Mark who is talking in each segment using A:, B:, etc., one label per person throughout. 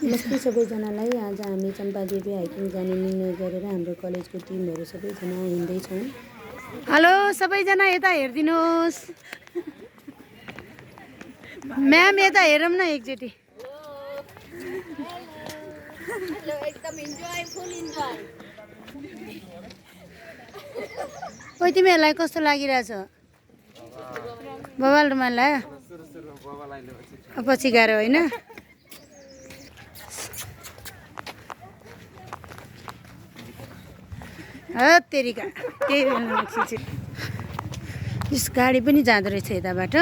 A: नमस्ते सबैजनालाई। आज हामी चम्पादेवी हाइकिङ जाने निर्णय गरेर हाम्रो कलेजको टिमहरू सबैजना हिँड्दैछौँ।
B: हेलो सबैजना यता हेरिदिनुहोस्। म्याम यता हेरौँ न एकचोटि।
C: एकदम इन्जॉय, फुल इन्जॉय।
B: ओइ तिमीहरूलाई कस्तो लागिरहेछ? बवाल रुमाल लाग्यो? पछि गएर होइन? तेरिका त्यही बेलामा खिच्यो। यस गाडी पनि जाँदो रहेछ यताबाट।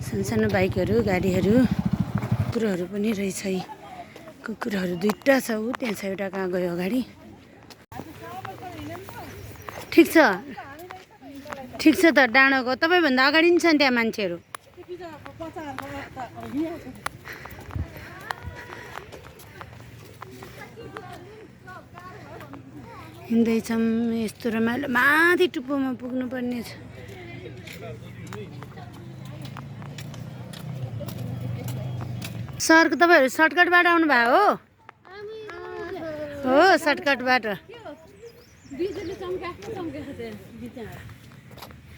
B: सानो बाइकहरू, गाडीहरू, कुकुरहरू पनि रहेछ। कुकुरहरू दुईवटा छ। ऊ त्यहाँ छ, एउटा कहाँ गयो अगाडि। ठिक छ, ठिक छ त। डाँडोको तपाईँभन्दा अगाडि नि छ नि त्यहाँ मान्छेहरू। हिँड्दैछौँ। यस्तो रमाइलो। माथि टुप्पोमा पुग्नुपर्ने छ। सरको तपाईँहरू सर्टकटबाट आउनु भयो हो? हो, सर्टकटबाट।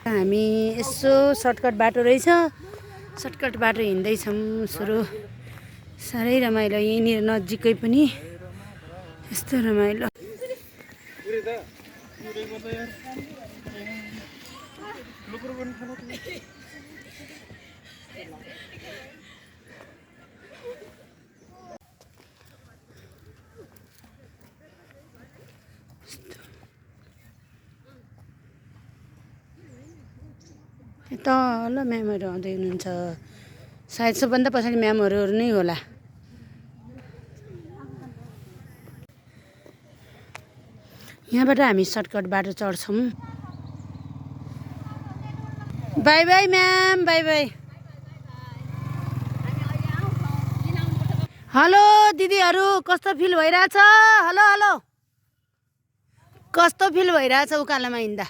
B: हामी यसो सर्टकट बाटो रहेछ, सर्टकट बाटो हिँड्दैछौँ। सुरु साह्रै रमाइलो। यहीँनिर नजिकै पनि यस्तो रमाइलो। तल म्यामहरू आउँदै हुनुहुन्छ। सायद सबभन्दा पछाडि म्यामहरू नै होला। यहाँबाट हामी सर्टकट बाटो चढ्छौँ। Bye bye ma'am, bye bye. Hello दिदीहरू, कस्तो फिल भइरहेछ? हेलो हेलो, कस्तो फिल भइरहेछ उकालोमा हिँड्दा?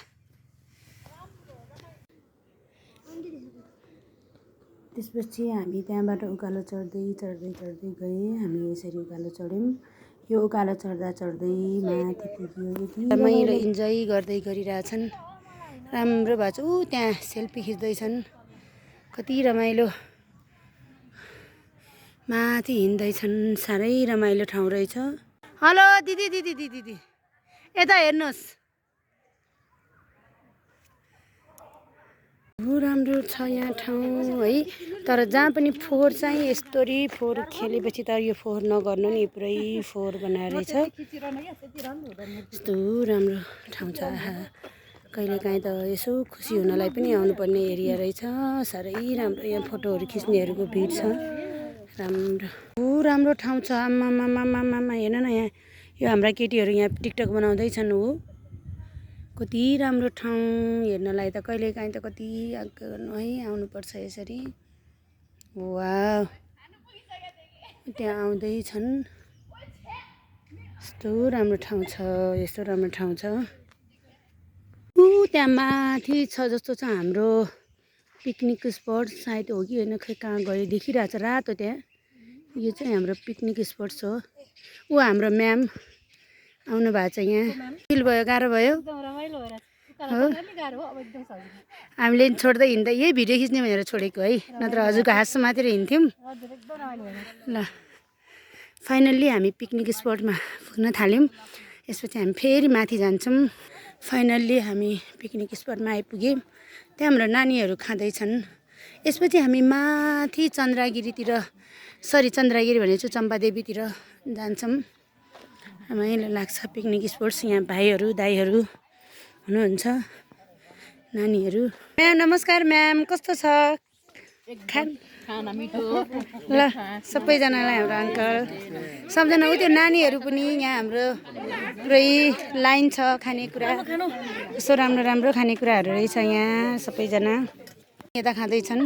B: त्यसपछि हामी त्यहाँबाट उकालो चढ्दै चढ्दै चढ्दै गए। हामी यसरी उकालो चढ्यौँ। यो उकालो चढ्दा चढ्दै माथि पुग्यो। रमाइलो इन्जोय गर्दै गरिरहेछन्। राम्रो भएको छ। ऊ त्यहाँ सेल्फी खिच्दैछन्। कति रमाइलो। माथि हिँड्दैछन्। साह्रै रमाइलो ठाउँ रहेछ। हेलो दिदी दिदी दिदी दिदी, यता हेर्नुहोस्। राम्रो छ यहाँ ठाउँ है। तर जहाँ पनि फोहोर चाहिँ यस्तोरी फोहोर खेलेपछि त यो फोहोर नगर्नु नि, पुरै फोहोर बनाएर रहेछ। यस्तो राम्रो ठाउँ छ। कहिलेकाहीँ त यसो खुसी हुनलाई पनि आउनुपर्ने एरिया रहेछ। साह्रै राम्रो। यहाँ फोटोहरू खिच्नेहरूको भिड छ। राम्रो ठाउँ छ। आमामामामामा हेर्न न, यहाँ यो हाम्रा केटीहरू यहाँ टिकटक बनाउँदैछन्। हो, कति राम्रो ठाउँ हेर्नलाई त। कहिलेकाहीँ त कति गर्नु है, आउनुपर्छ यसरी। वाह, त्यहाँ आउँदैछन्। यस्तो राम्रो ठाउँ छ, यस्तो राम्रो ठाउँ छ। ऊ त्यहाँ माथि छ जस्तो छ हाम्रो पिकनिक स्पट। सायद हो कि होइन, खै कहाँ गयो, देखिरहेछ रातो त्यहाँ। यो चाहिँ हाम्रो पिकनिक स्पट हो। ऊ हाम्रो म्याम आउनु भएको छ यहाँ। फिल भयो? गाह्रो भयो? हामीले छोड्दै हिँड्दै यही भिडियो खिच्ने भनेर छोडेको है, नत्र हजुरको हाँस मात्र हिँड्थ्यौँ। ल, फाइनल्ली हामी पिकनिक स्पटमा पुग्न थाल्यौँ। यसपछि हामी फेरि माथि जान्छौँ। फाइनल्ली हामी पिकनिक स्पटमा आइपुग्यौँ। त्यहाँ हाम्रो नानीहरू खाँदैछन्। यसपछि हामी माथि चन्द्रगिरीतिर, चन्द्रगिरी भनेको छु, चम्पादेवीतिर जान्छौँ। रमाइलो लाग्छ। Picnic spots. यहाँ भाइहरू दाइहरू हुनुहुन्छ, नानीहरू। म्याम नमस्कार। म्याम कस्तो छ?
C: खाना मिठो
B: ल, सबैजनालाई हाम्रो अङ्कल सबजना। ऊ त्यो नानीहरू पनि यहाँ हाम्रो पुरै लाइन छ खानेकुरा। यस्तो राम्रो राम्रो खानेकुराहरू रहेछ यहाँ। सबैजना यता खाँदैछन्।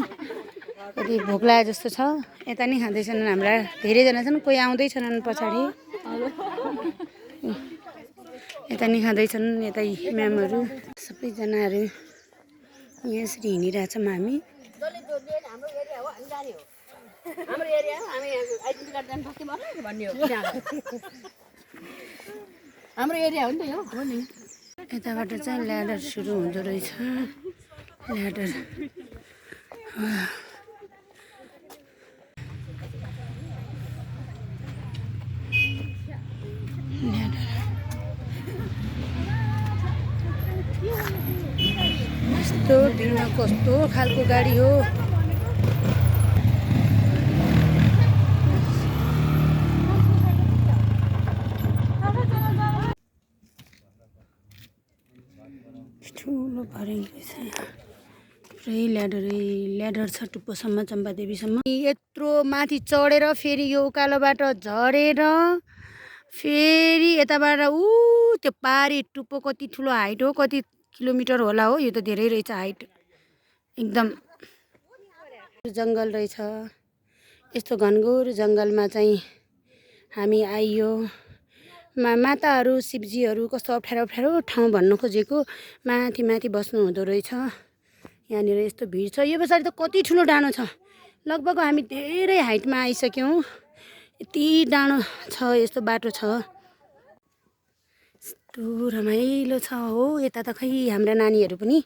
B: कति भोक लाग्यो जस्तो छ। यता नि खाँदैछन्। हाम्रा धेरैजना छन्, कोही आउँदैछन् पछाडि। यता नि खाँदैछन्। यतै म्यामहरू सबैजनाहरू यहाँ यसरी हिँडिरहेछौँ हामी।
C: हाम्रो एरिया हामी आइडेन्टिटी कार्ड जान सक्छौँ भन्ने हो हाम्रो एरिया हो नि त यो हो नि
B: यताबाट चाहिँ ल्याडर सुरु हुँदो रहेछ ल्याडर यस्तो भिडमा कस्तो खालको गाडी हो ठुलो भर्याङ रहेछ यहाँ पुरै ल्याडर छ टुप्पोसम्म चम्पादेवीसम्म यत्रो माथि चढेर फेरि यो उकालोबाट झरेर फेरि यताबाट त्यो पारी टुप्पो कति ठुलो हाइट हो कति किलोमिटर होला हो यो त धेरै रहेछ हाइट एकदम जङ्गल रहेछ यस्तो घनघोर जङ्गलमा चाहिँ हामी आइयो माताहरू शिवजीहरू कस्तो अप्ठ्यारो ठाउँ भन्नु खोजेको माथि माथि बस्नु हुँदो रहेछ यहाँनिर यस्तो भिड छ यो पछाडि त कति ठुलो डाँडो छ लगभग हामी धेरै हाइटमा आइसक्यौँ यति डाँडो छ यस्तो बाटो छ यस्तो रमाइलो छ हो यता त खै हाम्रा नानीहरू पनि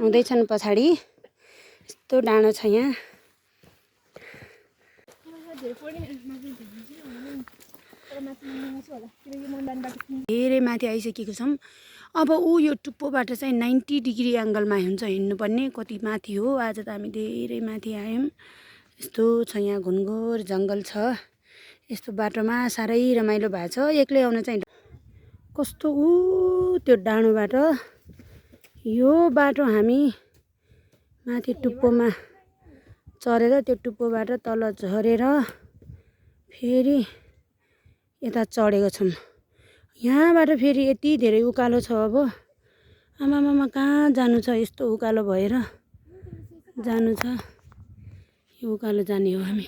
B: आउँदैछन् पछाडि यस्तो डाँडो छ यहाँ धेरै माथि आइसकेको छौँ अब यो टुप्पोबाट चाहिँ 90 डिग्री एङ्गलमा हुन्छ हिँड्नुपर्ने कति माथि हो आज त हामी धेरै माथि आयौँ यस्तो छ यहाँ घुनघोर जङ्गल छ यस्तो बाटोमा साह्रै रमाइलो भएको छ एक्लै आउन चाहिँ कस्तो त्यो डाँडोबाट यो बाटो हामी माथि टुप्पोमा चढेर त्यो टुप्पोबाट तल झरेर फेरि यता चढेको छौँ यहाँबाट फेरि यति धेरै उकालो छ अब आमामामा कहाँ जानु छ यस्तो उकालो भएर जानु छ यो उकालो जाने हो हामी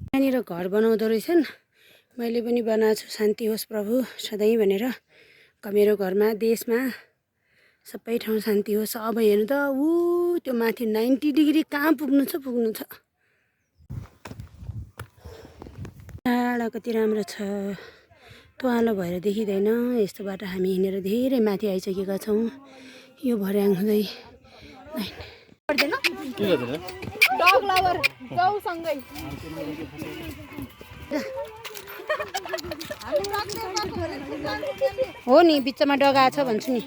B: यहाँनिर घर बनाउँदो रहेछन् मैले पनि बनाएको छु शान्ति होस् प्रभु सधैँ भनेर मेरो घरमा देशमा सबै ठाउँ शान्ति होस् अब हेर्नु त त्यो माथि 90 डिग्री कहाँ पुग्नु छ टाढा कति राम्रो छ त्वालो भएर देखिँदैन यस्तो बाटो हामी हिँडेर धेरै माथि आइसकेका छौँ यो भर्याङ हुँदै
C: डग लभर जाउसँगै
B: हो नि बिचमा डगा छ भन्छु नि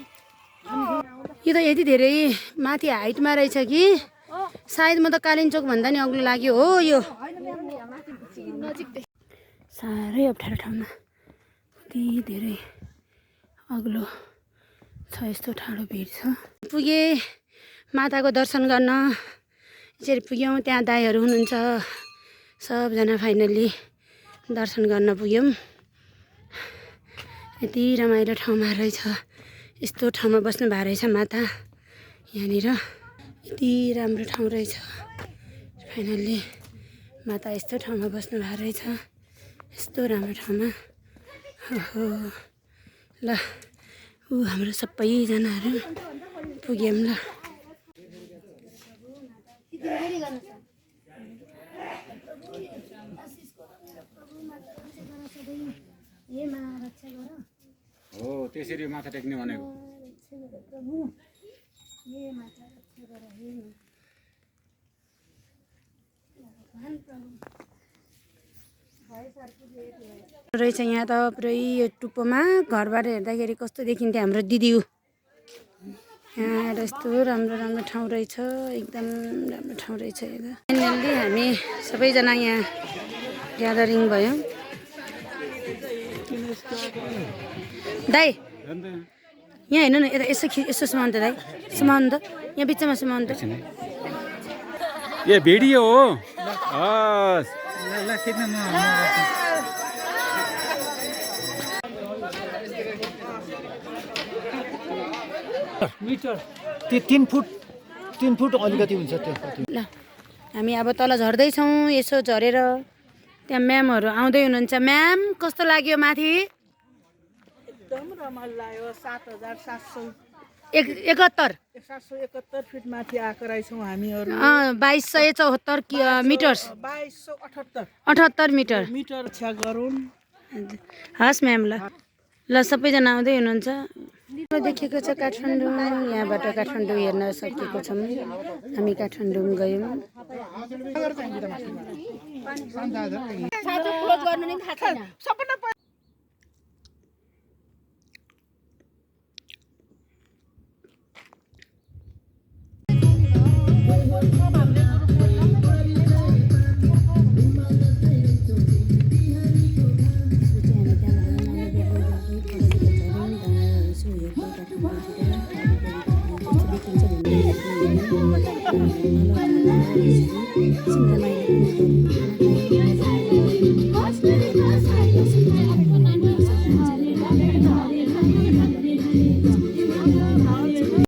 B: यो त यति धेरै माथि हाइटमा रहेछ कि सायद म त कालिम्पोङ भन्दा नि अग्लो लाग्यो हो यो साह्रै अप्ठ्यारो ठाउँमा कति धेरै अग्लो छ यस्तो ठाडो भिड छ पुगे माताको दर्शन गर्न यसरी पुग्यौँ त्यहाँ दाइहरू हुनुहुन्छ सबजना फाइनल्ली दर्शन गर्न पुग्यौँ यति रमाइलो ठाउँमा रहेछ यस्तो ठाउँमा बस्नु भएको रहेछ माता यहाँनिर यति राम्रो ठाउँ रहेछ फाइनल्ली माता यस्तो ठाउँमा बस्नु भएको रहेछ यस्तो राम्रो ठाउँमा हो ल हाम्रो सबैजनाहरू पुग्यौँ ल
D: हो त्यसरी माथा टेक्ने भनेको
B: रहेछ यहाँ त पुरै यो टुप्पोमा घरबाट हेर्दाखेरि कस्तो देखिन्थ्यो हाम्रो दिदी यहाँ यस्तो राम्रो राम्रो ठाउँ रहेछ एकदम राम्रो ठाउँ रहेछ फाइनल्ली हामी सबैजना यहाँ ग्यादरिङ भयौँ दाइ यहाँ हेर्नु न यता यसो सुमाउनु त दाइ सुमाउनु त यहाँ बिचमा सुमाउनु त
D: ए भिडियो हो हस् ल खिच्न म
E: मिटर त्यो 3 फुट अलिकति हुन्छ त्यो
B: ल हामी अब तल झर्दैछौँ यसो झरेर त्यहाँ म्यामहरू आउँदै हुनुहुन्छ म्याम कस्तो लाग्यो माथि
F: एकदम रमाइलो लाग्यो 7,700
B: 71
F: 771 फिट माथि आएको रहेछौँ हामीहरू
B: 2274 मिटर
F: 2278
B: मिटर
F: मिटर इच्छा गरौँ
B: हस् म्याम ल सबैजना आउँदै हुनुहुन्छ देखेको छ काठमाडौँ यहाँबाट काठमाडौँ हेर्न सकेको छौँ हामी काठमाडौँ गयौँ
C: क्लोज गर्नु नि थाहा छैन
A: Thank you.